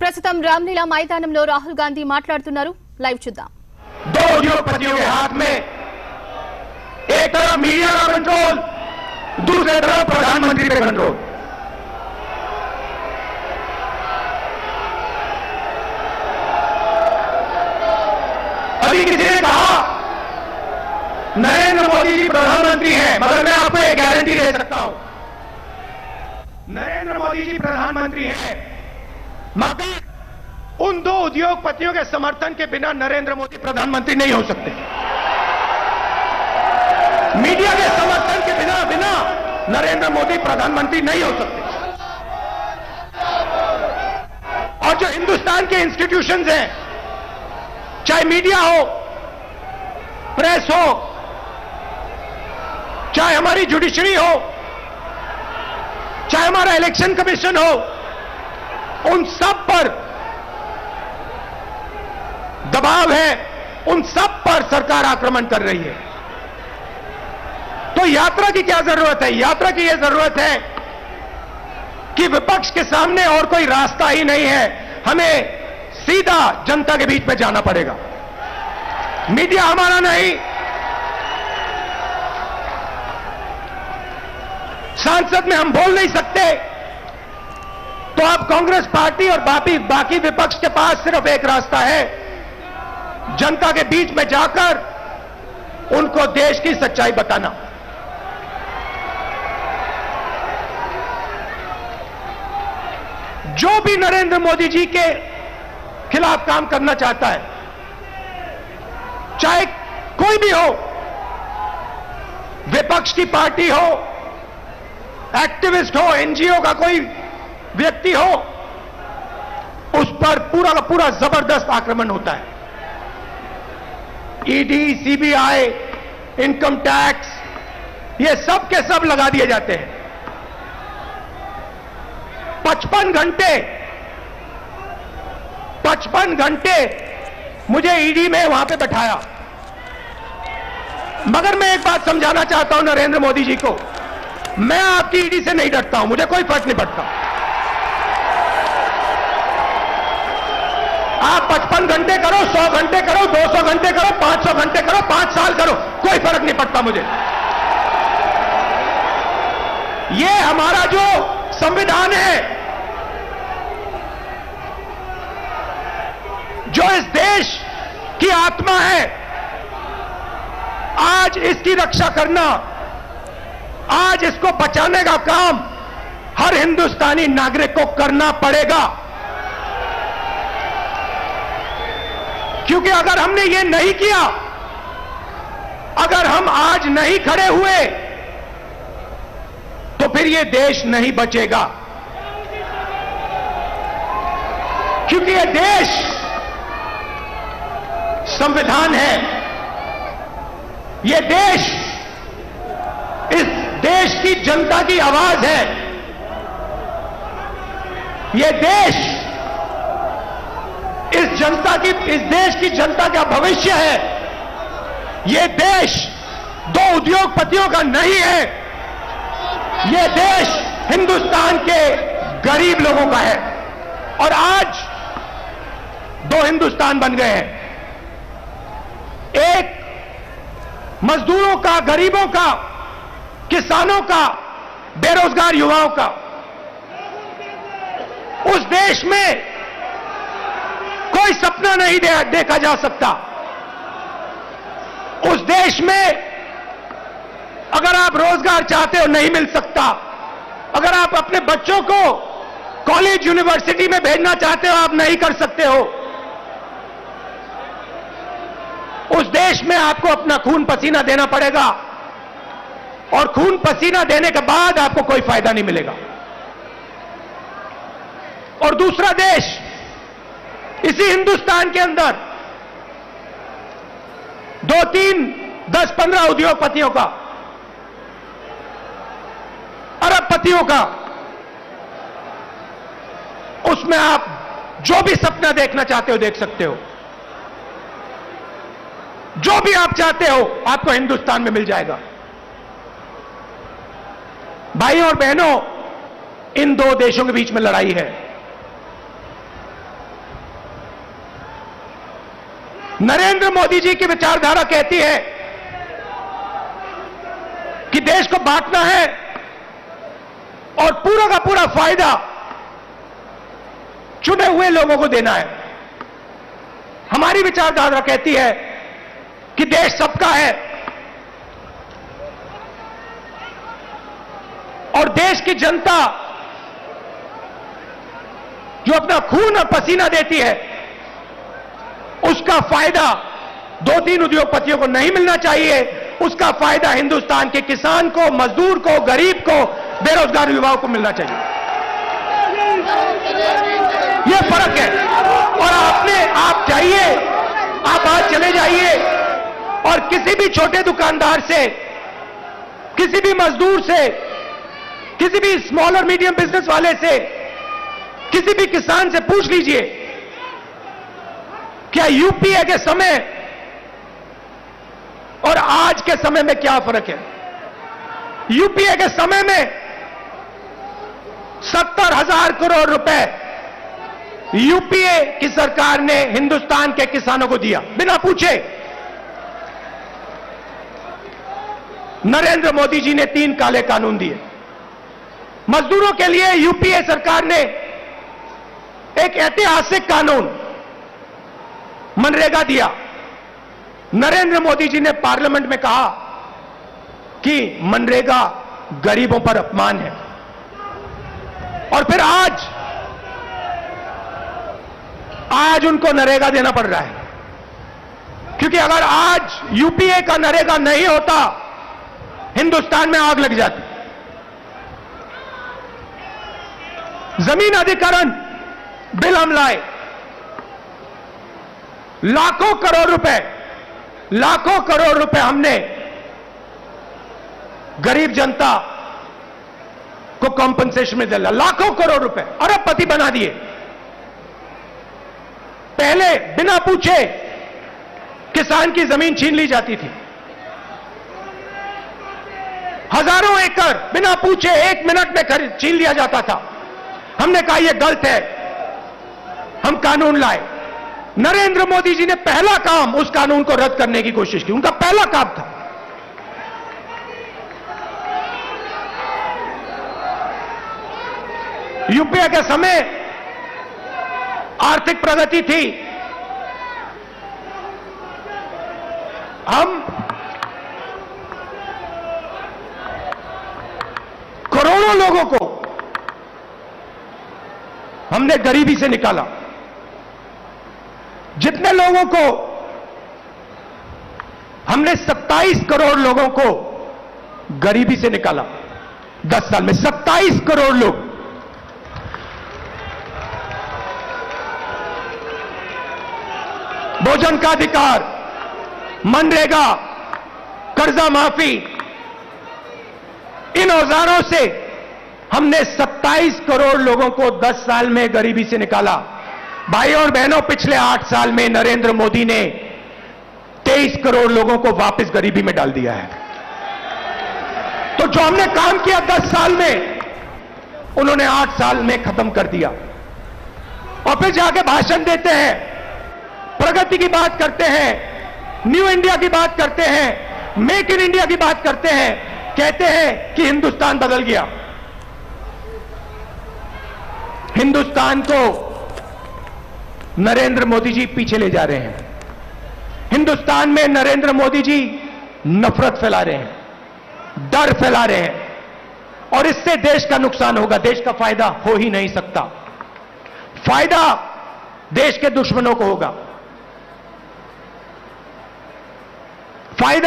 ప్రస్తుతం రామ్లీలా మైదానంలో రాహుల్ గాంధీ మాట్లాడుతున్నారు. లైవ్ చూద్దాం. दो उद्योगपतियों के हाथ में एक तरफ मीडिया का कंट्रोल, दूसरी तरफ प्रधानमंत्री का कंट्रोल. अभी किसी ने कहा नरेंद्र मोदी जी प्रधानमंत्री हैं, मगर मैं आपको एक गारंटी दे सकता हूं, नरेंद्र मोदी जी प्रधानमंत्री हैं, मगर उन दो उद्योगपतियों के समर्थन के बिना नरेंद्र मोदी प्रधानमंत्री नहीं हो सकते. मीडिया के समर्थन के बिना नरेंद्र मोदी प्रधानमंत्री नहीं हो सकते. और जो हिंदुस्तान के इंस्टीट्यूशंस हैं, चाहे मीडिया हो, प्रेस हो, चाहे हमारी जुडिशरी हो, चाहे हमारा इलेक्शन कमीशन हो, उन सब पर दबाव है, उन सब पर सरकार आक्रमण कर रही है. तो यात्रा की क्या जरूरत है? यात्रा की यह जरूरत है कि विपक्ष के सामने और कोई रास्ता ही नहीं है, हमें सीधा जनता के बीच में जाना पड़ेगा. मीडिया हमारा नहीं, सांसद में हम बोल नहीं सकते, तो अब कांग्रेस पार्टी और बाकी विपक्ष के पास सिर्फ एक रास्ता है, जनता के बीच में जाकर उनको देश की सच्चाई बताना. जो भी नरेंद्र मोदी जी के खिलाफ काम करना चाहता है, चाहे कोई भी हो, विपक्ष की पार्टी हो, एक्टिविस्ट हो, एनजीओ का कोई व्यक्ति हो, उस पर पूरा का पूरा जबरदस्त आक्रमण होता है. ईडी, सीबीआई, इनकम टैक्स, ये सब के सब लगा दिए जाते हैं. 55 घंटे मुझे ईडी में वहां पे बैठाया. मगर मैं एक बात समझाना चाहता हूं नरेंद्र मोदी जी को, मैं आपकी ईडी से नहीं डरता हूं, मुझे कोई फर्क नहीं पड़ता. आप 55 घंटे करो, 100 घंटे करो, 200 घंटे करो, 500 घंटे करो, 5 साल करो, कोई फर्क नहीं पड़ता मुझे. ये हमारा जो संविधान है, जो इस देश की आत्मा है, आज इसकी रक्षा करना, आज इसको बचाने का काम हर हिंदुस्तानी नागरिक को करना पड़ेगा. क्योंकि अगर हमने ये नहीं किया, अगर हम आज नहीं खड़े हुए, तो फिर ये देश नहीं बचेगा. क्योंकि ये देश संविधान है, ये देश इस देश की जनता की आवाज है, ये देश इस देश की जनता का भविष्य है. ये देश दो उद्योगपतियों का नहीं है, ये देश हिंदुस्तान के गरीब लोगों का है. और आज दो हिंदुस्तान बन गए हैं, एक मजदूरों का, गरीबों का, किसानों का, बेरोजगार युवाओं का. उस देश में कोई सपना नहीं देखा जा सकता. उस देश में अगर आप रोजगार चाहते हो नहीं मिल सकता. अगर आप अपने बच्चों को कॉलेज, यूनिवर्सिटी में भेजना चाहते हो, आप नहीं कर सकते हो. उस देश में आपको अपना खून पसीना देना पड़ेगा, और खून पसीना देने के बाद आपको कोई फायदा नहीं मिलेगा. और दूसरा देश, इसी हिंदुस्तान के अंदर 2, 3, 10, 15 उद्योगपतियों का, अरबपतियों का, उसमें आप जो भी सपना देखना चाहते हो देख सकते हो. जो भी आप चाहते हो आपको हिंदुस्तान में मिल जाएगा. भाइयों और बहनों, इन दो देशों के बीच में लड़ाई है. नरेंद्र मोदी जी की विचारधारा कहती है कि देश को बांटना है और पूरा का पूरा फायदा चुने हुए लोगों को देना है। हमारी विचारधारा कहती है कि देश सबका है और देश की जनता जो अपना खून और पसीना देती है उसका फायदा 2-3 उद्योगपतियों को नहीं मिलना चाहिए। उसका फायदा हिंदुस्तान के किसान को, मजदूर को, गरीब को, बेरोजगार युवाओं को मिलना चाहिए। यह फर्क है। और आप जाइए, आप आज चले जाइए और किसी भी छोटे दुकानदार से, किसी भी मजदूर से, किसी भी स्मॉल और मीडियम बिजनेस वाले से, किसी भी किसान से पूछ लीजिए क्या यूपीए के समय और आज के समय में क्या फर्क है। यूपीए के समय में 70,000 करोड़ रुपए यूपीए की सरकार ने हिंदुस्तान के किसानों को दिया बिना पूछे। नरेंद्र मोदी जी ने 3 काले कानून दिए। मजदूरों के लिए यूपीए सरकार ने एक ऐतिहासिक कानून मनरेगा दिया। नरेंद्र मोदी जी ने पार्लियामेंट में कहा कि मनरेगा गरीबों पर अपमान है। और फिर आज उनको नरेगा देना पड़ रहा है, क्योंकि अगर आज यूपीए का नरेगा नहीं होता हिंदुस्तान में आग लग जाती। जमीन अधिग्रहण बिल हम लाए, लाखों करोड़ रुपए हमने गरीब जनता को कॉम्पनसेशन में दिला। लाखों करोड़ रुपए, अरबपति बना दिए। पहले बिना पूछे किसान की जमीन छीन ली जाती थी। हजारों एकड़ बिना पूछे 1 मिनट में छीन लिया जाता था। हमने कहा यह गलत है, हम कानून लाए। नरेंद्र मोदी जी ने पहला काम उस कानून को रद्द करने की कोशिश की। उनका पहला काम था। यूपीए के समय आर्थिक प्रगति थी। हम करोड़ों लोगों को हमने गरीबी से निकाला। जितने लोगों को हमने 27 करोड़ लोगों को गरीबी से निकाला 10 साल में। 27 करोड़ लोग। भोजन का अधिकार, मनरेगा, कर्जा माफी, इन औजारों से हमने 27 करोड़ लोगों को 10 साल में गरीबी से निकाला। भाइयों और बहनों, पिछले 8 साल में नरेंद्र मोदी ने 23 करोड़ लोगों को वापस गरीबी में डाल दिया है। तो जो हमने काम किया 10 साल में, उन्होंने 8 साल में खत्म कर दिया। और फिर जाके भाषण देते हैं, प्रगति की बात करते हैं, न्यू इंडिया की बात करते हैं, मेक इन इंडिया की बात करते हैं, कहते हैं कि हिंदुस्तान बदल गया। हिंदुस्तान को नरेंद्र मोदी जी पीछे ले जा रहे हैं। हिंदुस्तान में नरेंद्र मोदी जी नफरत फैला रहे हैं, डर फैला रहे हैं, और इससे देश का नुकसान होगा। देश का फायदा हो ही नहीं सकता। फायदा देश के दुश्मनों को होगा। फायदा